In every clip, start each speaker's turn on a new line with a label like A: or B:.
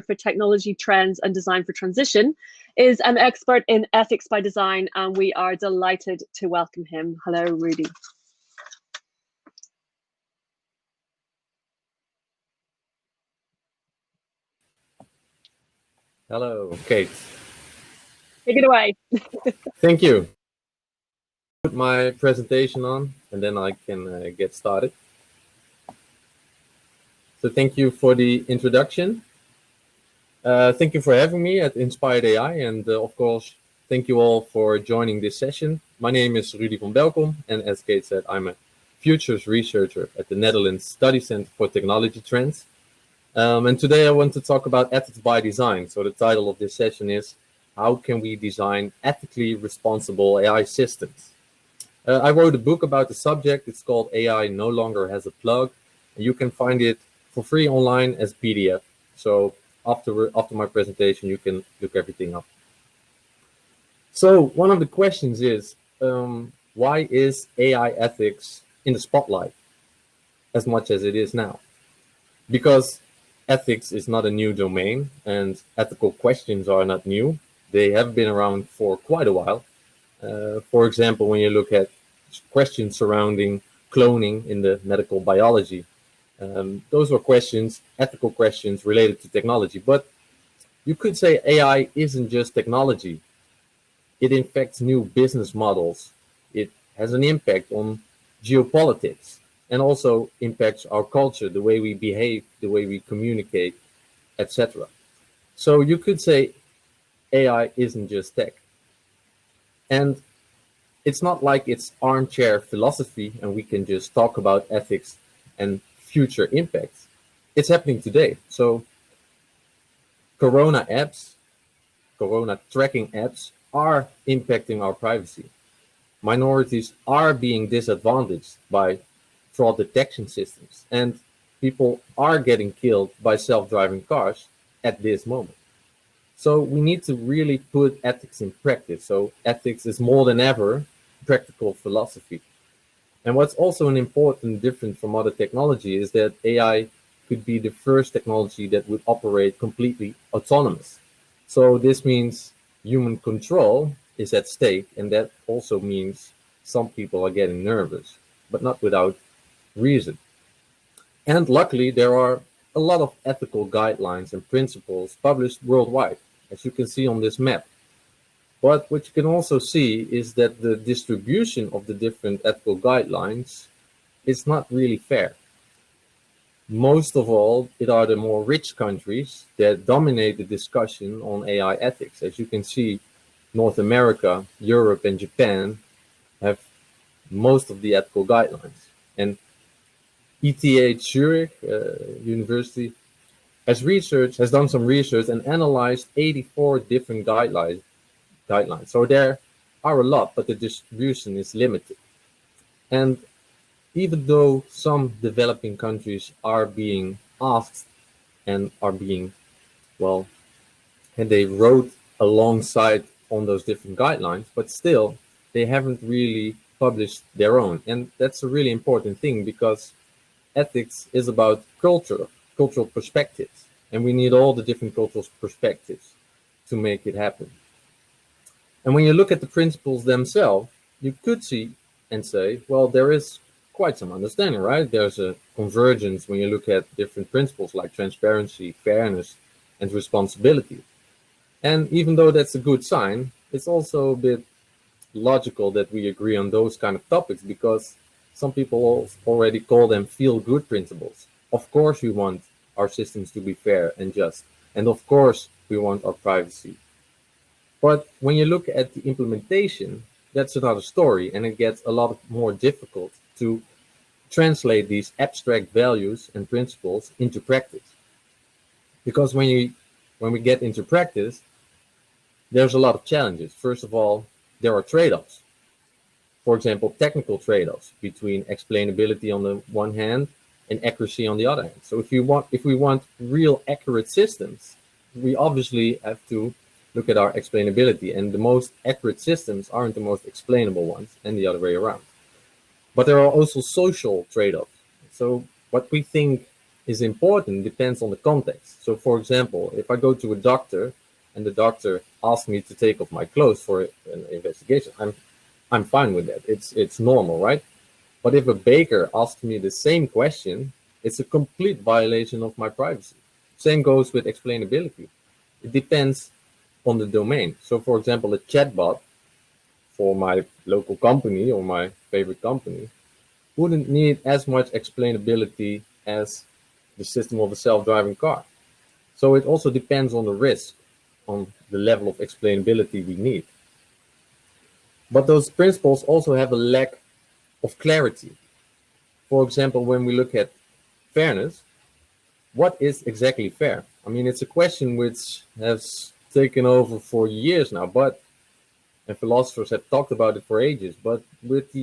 A: for technology trends and design for transition, is an expert in ethics by design, and we are delighted to welcome him. Hello, Rudy.
B: Hello, Kate.
A: Take it away.
B: Thank you. Put my presentation on, and then I can get started. So thank you for the introduction. Thank you for having me at Inspired AI, and of course, thank you all for joining this session. My name is Rudy van Belkom, and as Kate said, I'm a futures researcher at the Netherlands Study Center for Technology Trends. And today I want to talk about ethics by design. So the title of this session is, how can we design ethically responsible AI systems? I wrote a book about the subject. It's called AI No Longer Has a Plug. And you can find it for free online as PDF. So after my presentation, you can look everything up. So one of the questions is, why is AI ethics in the spotlight as much as it is now? Because ethics is not a new domain, and ethical questions are not new. They have been around for quite a while. For example, when you look at questions surrounding cloning in the medical biology, those were questions, ethical questions related to technology. But you could say AI isn't just technology. It infects new business models. It has an impact on geopolitics, and also impacts our culture, the way we behave, the way we communicate, etc. So you could say AI isn't just tech. And it's not like it's armchair philosophy and we can just talk about ethics and future impacts. It's happening today. So Corona tracking apps are impacting our privacy. Minorities are being disadvantaged by fraud detection systems, and people are getting killed by self-driving cars at this moment. So we need to really put ethics in practice. So ethics is more than ever practical philosophy. And what's also an important difference from other technology is that AI could be the first technology that would operate completely autonomous. So this means human control is at stake, and that also means some people are getting nervous, but not without reason. And luckily, there are a lot of ethical guidelines and principles published worldwide, as you can see on this map. But what you can also see is that the distribution of the different ethical guidelines is not really fair. Most of all, it are the more rich countries that dominate the discussion on AI ethics. As you can see, North America, Europe, and Japan have most of the ethical guidelines. And ETH Zurich University has done some research and analyzed 84 different guidelines. So there are a lot, but the distribution is limited. And even though some developing countries are being asked and are being, well, and they wrote alongside on those different guidelines, but still they haven't really published their own. And that's a really important thing, because ethics is about cultural perspectives, and we need all the different cultural perspectives to make it happen. And when you look at the principles themselves, you could see and say, well, there is quite some understanding, right? There's a convergence when you look at different principles like transparency, fairness, and responsibility. And even though that's a good sign, it's also a bit logical that we agree on those kind of topics, because some people already call them feel-good principles. Of course, we want our systems to be fair and just. And of course, we want our privacy. But when you look at the implementation, that's another story, and it gets a lot more difficult to translate these abstract values and principles into practice. Because when we get into practice, there's a lot of challenges. First of all, there are trade-offs. For example, technical trade-offs between explainability on the one hand and accuracy on the other hand. So if we want real accurate systems, we obviously have to look at our explainability, and the most accurate systems aren't the most explainable ones, and the other way around. But there are also social trade-offs. So what we think is important depends on the context. So, for example, if I go to a doctor and the doctor asks me to take off my clothes for an investigation, I'm fine with that. It's normal, right? But if a baker asks me the same question, it's a complete violation of my privacy. Same goes with explainability. It depends on the domain. So, for example, a chatbot for my local company or my favorite company wouldn't need as much explainability as the system of a self-driving car. So it also depends on the risk, on the level of explainability we need. But those principles also have a lack of clarity. For example, when we look at fairness, what is exactly fair? I mean, it's a question which has taken over for years now, but and philosophers have talked about it for ages. But with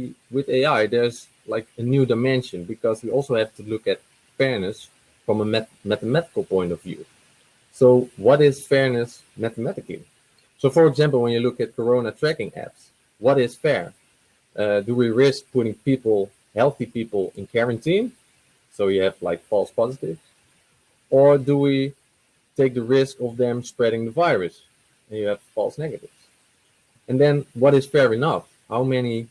B: AI, there's like a new dimension because we also have to look at fairness from a mathematical point of view. So, what is fairness mathematically? So, for example, when you look at corona tracking apps, what is fair? Do we risk putting people, healthy people, in quarantine? So you have like false positives, or do we take the risk of them spreading the virus and you have false negatives? And then what is fair enough? How many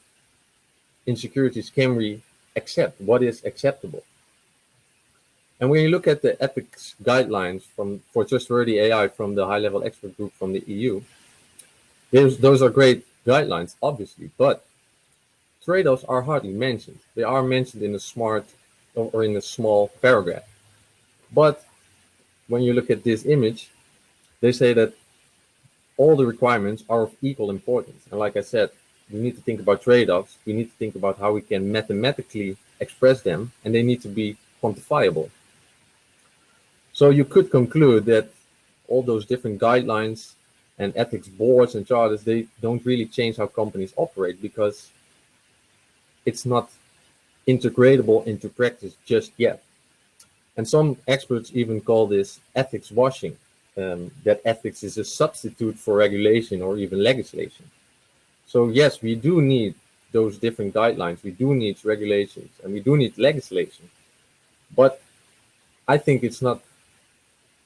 B: insecurities can we accept? What is acceptable? And when you look at the ethics guidelines for trustworthy AI from the high-level expert group from the EU, those are great guidelines, obviously, but trade-offs are hardly mentioned. They are mentioned in a smart or in a small paragraph. But when you look at this image, they say that all the requirements are of equal importance. And like I said, we need to think about trade-offs. We need to think about how we can mathematically express them, and they need to be quantifiable. So you could conclude that all those different guidelines and ethics boards and charters, they don't really change how companies operate because it's not integratable into practice just yet. And some experts even call this ethics washing, that ethics is a substitute for regulation or even legislation. So yes, we do need those different guidelines, we do need regulations, and we do need legislation. But I think it's not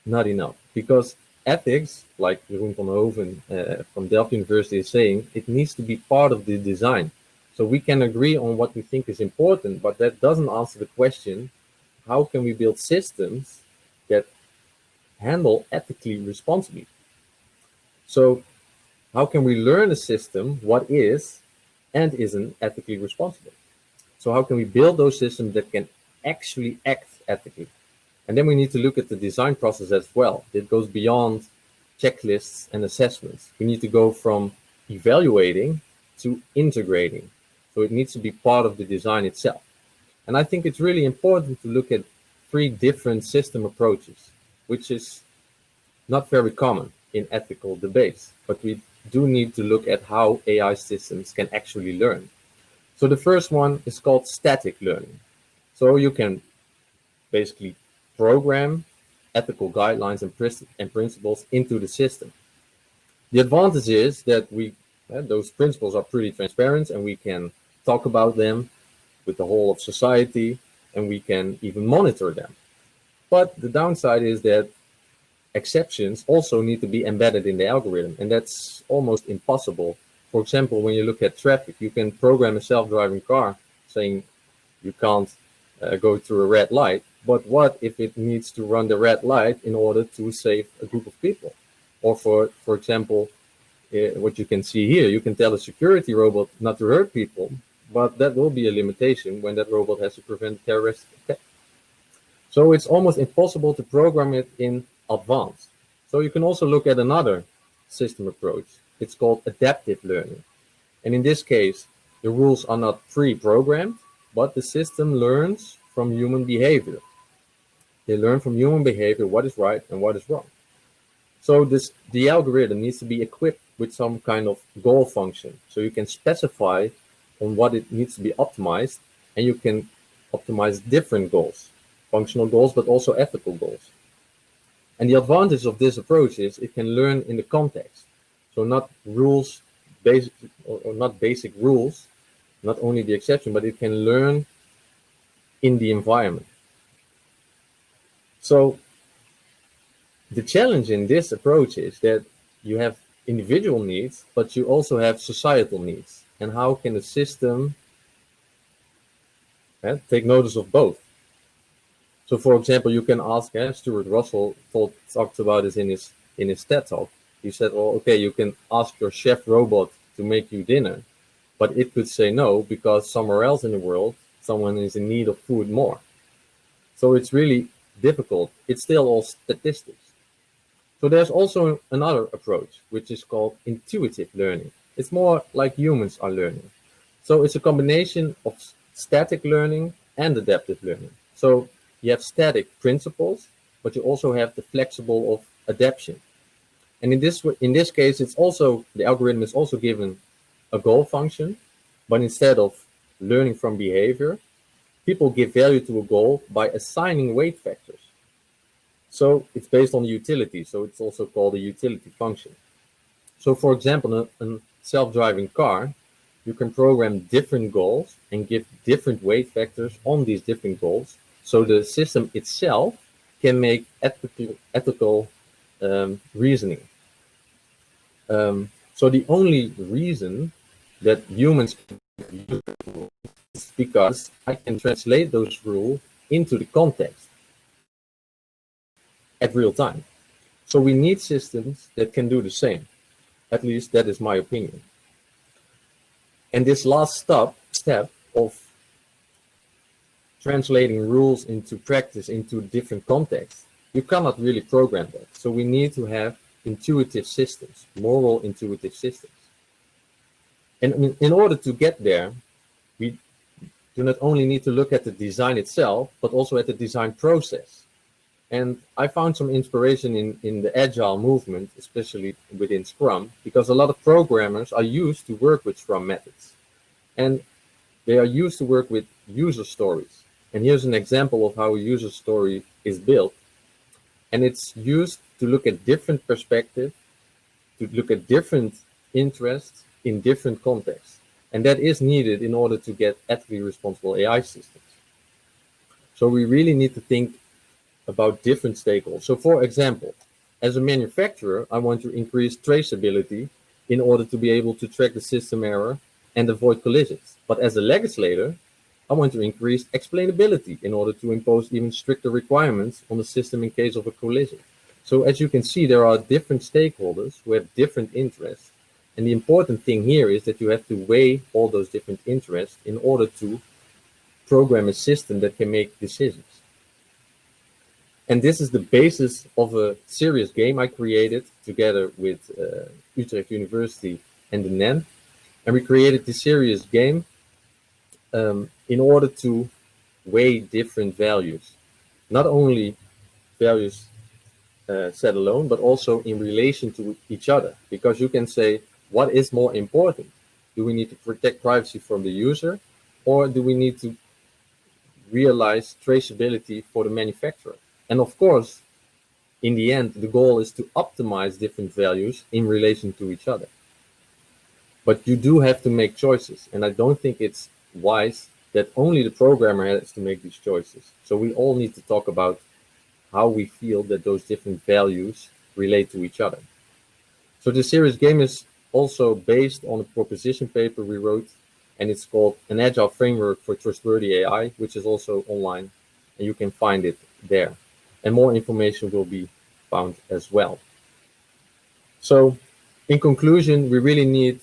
B: enough because ethics, like Jeroen van Hoven from Delft University is saying, it needs to be part of the design. So we can agree on what we think is important, but that doesn't answer the question, how can we build systems that handle ethically responsibly? So how can we learn a system what is and isn't ethically responsible? So how can we build those systems that can actually act ethically? And then we need to look at the design process as well. It goes beyond checklists and assessments. We need to go from evaluating to integrating. So it needs to be part of the design itself. And I think it's really important to look at 3 different system approaches, which is not very common in ethical debates, but we do need to look at how AI systems can actually learn. So the first one is called static learning. So you can basically program ethical guidelines and principles into the system. The advantage is that those principles are pretty transparent and we can talk about them with the whole of society and we can even monitor them. But the downside is that exceptions also need to be embedded in the algorithm, and that's almost impossible. For example, when you look at traffic, you can program a self-driving car saying you can't go through a red light, but what if it needs to run the red light in order to save a group of people? Or for example, what you can see here, you can tell a security robot not to hurt people, but that will be a limitation when that robot has to prevent terrorist attack. So it's almost impossible to program it in advance. So you can also look at another system approach. It's called adaptive learning. And in this case, the rules are not pre-programmed, but the system learns from human behavior. They learn from human behavior what is right and what is wrong. So the algorithm needs to be equipped with some kind of goal function. So you can specify on what it needs to be optimized, and you can optimize different goals, functional goals, but also ethical goals. And the advantage of this approach is it can learn in the context. So not rules, basic or not basic rules, not only the exception, but it can learn in the environment. So the challenge in this approach is that you have individual needs, but you also have societal needs. And how can a system take notice of both? So, for example, you can ask, Stuart Russell talked about this in his TED talk. He said, well, okay, you can ask your chef robot to make you dinner, but it could say no because somewhere else in the world, someone is in need of food more. So it's really difficult. It's still all statistics. So there's also another approach, which is called intuitive learning. It's more like humans are learning. So it's a combination of static learning and adaptive learning. So you have static principles, but you also have the flexible of adaptation. And in this case, it's also the algorithm is also given a goal function, but instead of learning from behavior, people give value to a goal by assigning weight factors. So it's based on the utility. So it's also called a utility function. So for example, a self-driving car, you can program different goals and give different weight factors on these different goals. So the system itself can make ethical reasoning. So the only reason that humans can use rules is because I can translate those rules into the context at real time. So we need systems that can do the same. At least that is my opinion. And this last step of translating rules into practice into different contexts, you cannot really program that. So we need to have intuitive systems, moral intuitive systems. And in order to get there, we do not only need to look at the design itself, but also at the design process. And I found some inspiration in the agile movement, especially within Scrum, because a lot of programmers are used to work with Scrum methods. And they are used to work with user stories. And here's an example of how a user story is built. And it's used to look at different perspectives, to look at different interests in different contexts. And that is needed in order to get ethically responsible AI systems. So we really need to think about different stakeholders. So for example, as a manufacturer, I want to increase traceability in order to be able to track the system error and avoid collisions. But as a legislator, I want to increase explainability in order to impose even stricter requirements on the system in case of a collision. So as you can see, there are different stakeholders who have different interests. And the important thing here is that you have to weigh all those different interests in order to program a system that can make decisions. And this is the basis of a serious game I created together with Utrecht University and the NEN. And we created this serious game in order to weigh different values. Not only values set alone, but also in relation to each other. Because you can say, what is more important? Do we need to protect privacy from the user, or do we need to realize traceability for the manufacturer? And of course, in the end, the goal is to optimize different values in relation to each other. But you do have to make choices. And I don't think it's wise that only the programmer has to make these choices. So we all need to talk about how we feel that those different values relate to each other. So the serious game is also based on a proposition paper we wrote, and it's called An Agile Framework for Trustworthy AI, which is also online, and you can find it there. And more information will be found as well. So in conclusion, we really need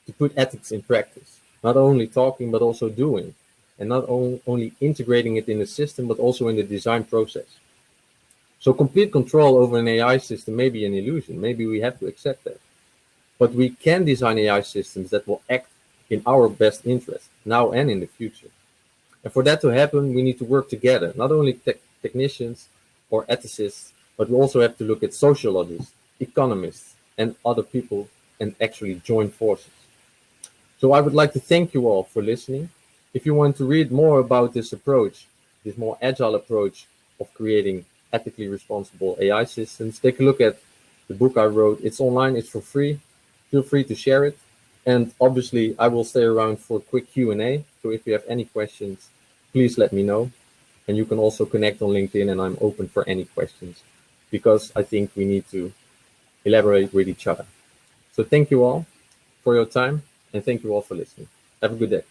B: to put ethics in practice, not only talking, but also doing, and not only integrating it in the system, but also in the design process. So complete control over an AI system may be an illusion. Maybe we have to accept that. But we can design AI systems that will act in our best interest, now and in the future. And for that to happen, we need to work together, not only technicians or ethicists, but we also have to look at sociologists, economists, and other people, and actually join forces. So I would like to thank you all for listening. If you want to read more about this approach, this more agile approach of creating ethically responsible AI systems, take a look at the book I wrote. It's online, it's for free. Feel free to share it. And obviously, I will stay around for a quick Q&A. So if you have any questions, please let me know. And you can also connect on LinkedIn, and I'm open for any questions because I think we need to elaborate with each other. So thank you all for your time, and thank you all for listening. Have a good day.